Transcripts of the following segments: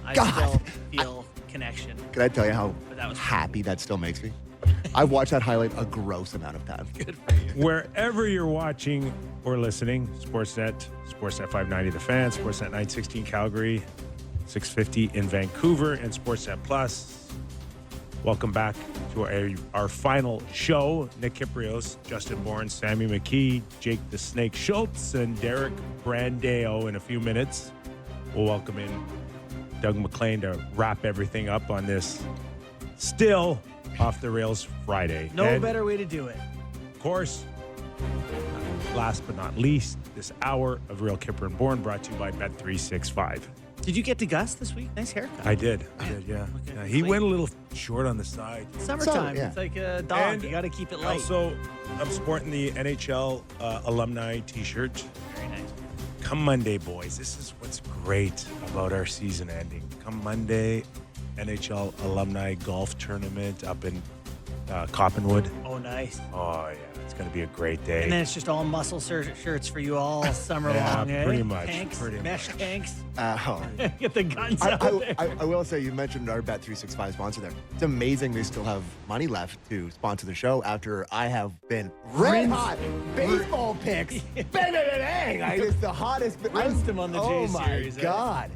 I God. still feel connection. Can I tell you how But that was happy that still makes me? I've watched that highlight a gross amount of times. Good for you. Wherever you're watching or listening, Sportsnet 590 The Fan, Sportsnet 916 Calgary, 650 in Vancouver, and Sportsnet Plus. Welcome back to our final show. Nick Kiprios, Justin Bourne, Sammy McKee, Jake the Snake Schultz, and Derek Brandeo in a few minutes. We'll welcome in Doug McLean to wrap everything up on this still off the rails Friday. No And better way to do it. of course, last but not least, this hour of Real Kipper and Bourne brought to you by Bet365. Did you get to Gus this week? Nice haircut. I did, yeah. Okay. Yeah, he went a little short on the side. Summertime. yeah. It's like a dog. And you got to keep it light. Also, I'm sporting the NHL alumni T-shirt. Very nice. Come Monday, boys. This is what's great about our season ending. Come Monday, NHL alumni golf tournament up in Coppenwood. Oh, nice. Oh, yeah. It's going to be a great day. And then it's just all muscle shirts for you all summer Yeah, long, eh? pretty much, Tanks, pretty mesh much. tanks. Get Get the guns out there. I will say, you mentioned our Bet365 sponsor there. It's amazing they still have money left to sponsor the show after I have been red hot baseball picks. Bang, bang, bang, bang. It's the hottest. Rinsed him on the J Series, Oh, eh? my God.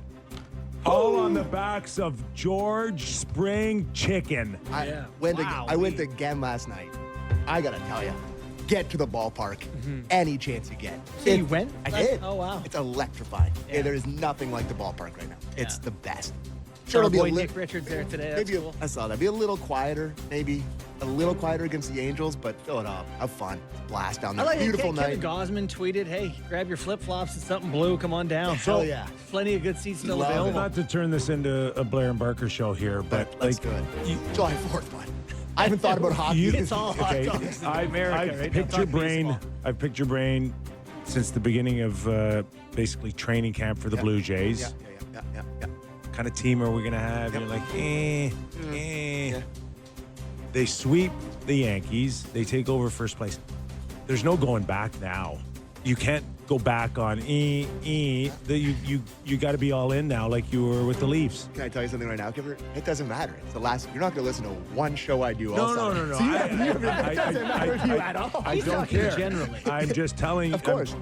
All on the backs of George Spring Chicken. I Wow, went again last night. I got to tell you, get to the ballpark any chance you get. So you went? I did. Oh, wow. It's electrifying. Yeah. Yeah, there is nothing like the ballpark right now. It's Yeah. the best. Saw our it'll be a boy li- Nick Richards there today. That's Maybe cool. I saw that. Be a little quieter, maybe a little quieter against the Angels, but fill it up. Have fun. Blast down I there. like Beautiful Kevin night. Gosman tweeted, "Hey, grab your flip flops and something blue. Come on down." Hell yeah. Plenty of good seats still Love it. available. Not to turn this into a Blair and Barker show here, but Let's like do it. you- July 4th, bud. I haven't thought about hockey. It's all hot Okay, dogs in I've America, right? picked Now your talk brain. baseball. I've picked your brain since the beginning of basically training camp for the Blue Jays. Yeah. Kind of team are we gonna have? Yep. You're like, Yeah. They sweep the Yankees. They take over first place. There's no going back now. You can't go back on You got to be all in now, like you were with the Leafs. Can I tell you something right now, Kipper? It doesn't matter. It's the last. You're not going to listen to one show I do all summer. No. So you have, it doesn't matter to you at all. I He's don't talking care. generally. I'm just telling. Of course.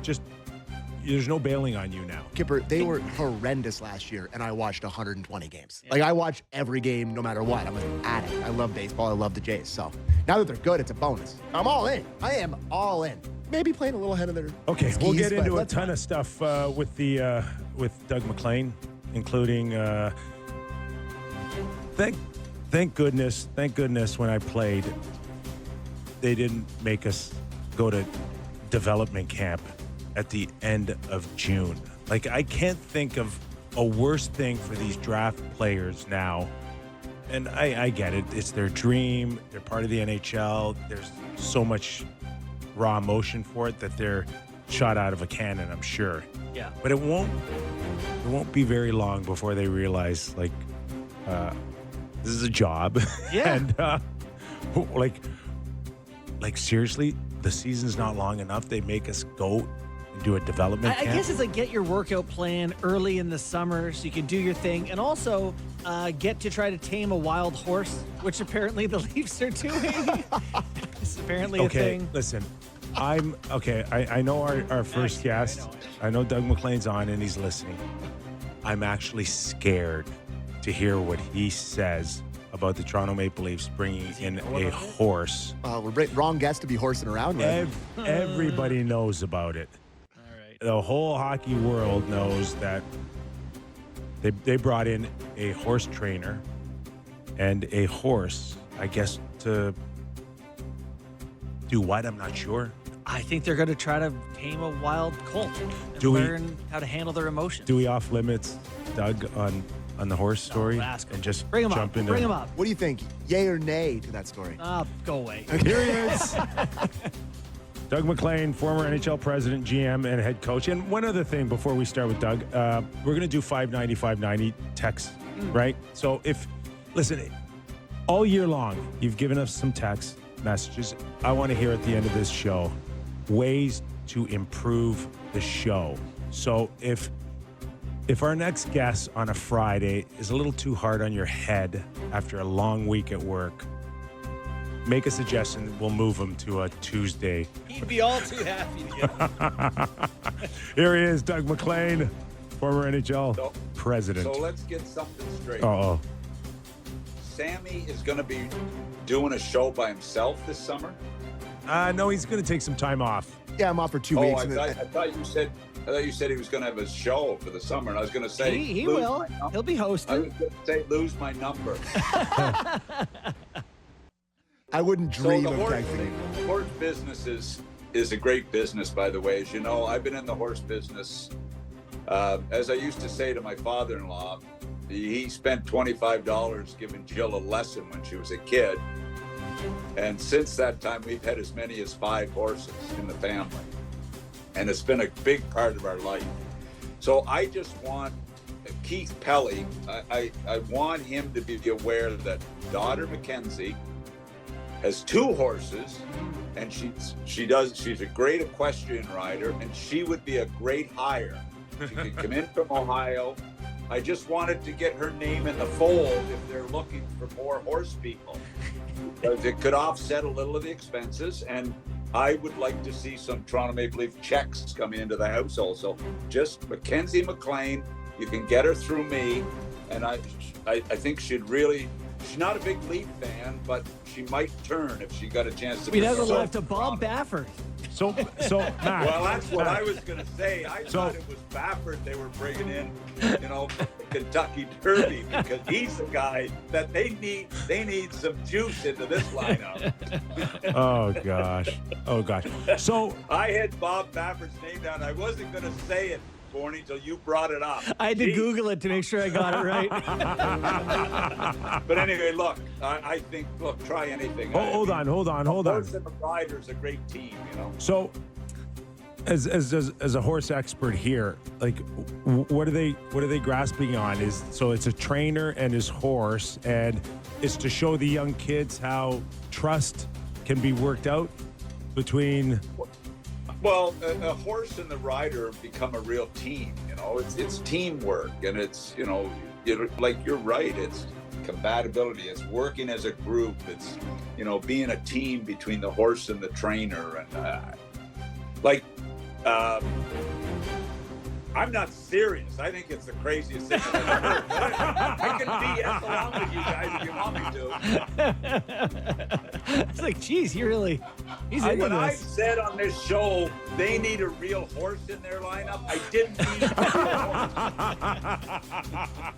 There's no bailing on you now. Kipper, they were horrendous last year, and I watched 120 games. Like, I watch every game no matter what. I'm an addict. I love baseball. I love the Jays. So now that they're good, it's a bonus. I'm all in. I am all in. Maybe playing a little ahead of their Okay, we'll skis, get but into a let's- ton of stuff with Doug McLean, including thank goodness when I played, they didn't make us go to development camp at the end of June. Like, I can't think of a worse thing for these draft players now. And I get it. It's their dream. They're part of the NHL. There's so much raw emotion for it that they're shot out of a cannon, I'm sure. Yeah. But it won't be very long before they realize, like, this is a job. Yeah. And like seriously, the season's not long enough. They make us go and do a development I camp. guess it's like get your workout plan early in the summer so you can do your thing, and also get to try to tame a wild horse, which apparently the Leafs are doing. It's apparently a thing. Listen, I'm okay. I know our first guest. I know Doug McLean's on and he's listening. I'm actually scared to hear what he says about the Toronto Maple Leafs bringing in a horse. We're wrong guest to be horsing around with. Everybody knows about it. All right. The whole hockey world knows that they brought in a horse trainer and a horse, I guess, to do what? I'm not sure. I think they're going to try to tame a wild colt and Do we- learn how to handle their emotions. Do we off limits Doug on the horse story ask him. and just Bring him jump up. into Bring him up. What do you think? Yay or nay to that story? Go away. Here he is. Doug McLean, former NHL president, GM, and head coach. And one other thing before we start with Doug, we're going to do 590 texts, right? So listen, all year long, you've given us some text messages. I want to hear at the end of this show ways to improve the show. So if If our next guest on a Friday is a little too hard on your head after a long week at work, make a suggestion. We'll move him to a Tuesday. He'd be all too happy to get Here he is, Doug McLean, former NHL president. So let's get something straight. Uh-oh. Sammy is going to be doing a show by himself this summer? No, he's going to take some time off. Yeah, I'm off for 2 Oh, weeks. I thought you said he was going to have a show for the summer, and I was going to say He lose will. my number. He'll be I hosting. was going to say lose my number. I wouldn't So dream the of texting. horse business is a great business, by the way. As you know, I've been in the horse business. As I used to say to my father-in-law, he spent $25 giving Jill a lesson when she was a kid. And since that time, we've had as many as 5 horses in the family. And it's been a big part of our life. So I just want Keith Pelly, I want him to be aware that daughter Mackenzie has 2 horses, and she's a great equestrian rider, and she would be a great hire. She could come in from Ohio. I just wanted to get her name in the fold if they're looking for more horse people, because it could offset a little of the expenses, and I would like to see some Toronto Maple Leaf checks coming into the house also. Just Mackenzie McLean, you can get her through me, and I think she's not a big Leaf fan, but she might turn if she got a chance to. We never so, left to Bob Baffert. So Matt. Well, that's what I was going to say. I So- thought it was Baffert they were bringing in, the Kentucky Derby, because he's the guy that they need some juice into this lineup. Oh gosh. So I had Bob Baffert's name down. I wasn't going to say it, Borny, until you brought it up. I had to Gee. Google it to make sure I got it right. But anyway, look, I think, try anything. hold on. Horse and the rider's a great team, So, as a horse expert here, like, what are they grasping on? It's a trainer and his horse, and it's to show the young kids how trust can be worked out between. Well, a horse and the rider become a real team. It's teamwork, and it's like you're right. It's compatibility. It's working as a group. It's being a team between the horse and the trainer, and I'm not serious. I think it's the craziest thing I've ever heard. I can BS along with you guys if you want me to. It's like, geez, he's into When I this. said on this show they need a real horse in their lineup, I didn't mean a real horse.